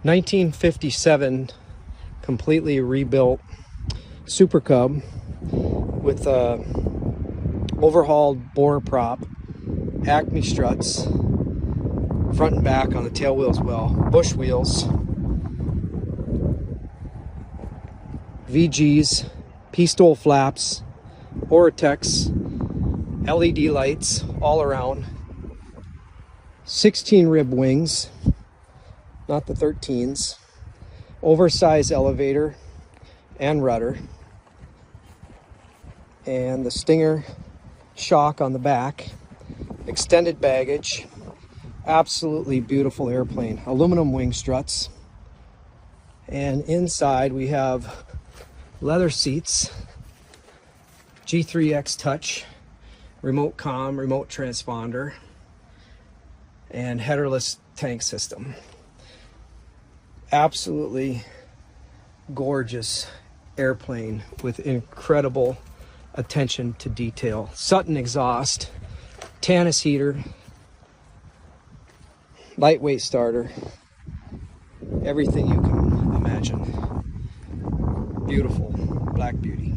1957 completely rebuilt Super Cub with a overhauled bore prop, Acme struts, front and back on the tail wheels well, bush wheels, VGs, PSTOL flaps, Oratex, LED lights all around, 16 rib wings, not the 13s, oversized elevator and rudder, and the Stinger shock on the back, extended baggage, absolutely beautiful airplane, aluminum wing struts, and inside we have leather seats, G3X touch, remote comm, remote transponder, and headerless tank system. Absolutely gorgeous airplane with incredible attention to detail. Sutton Exhaust, Tannis heater, lightweight starter, everything you can imagine. Beautiful Black Beauty.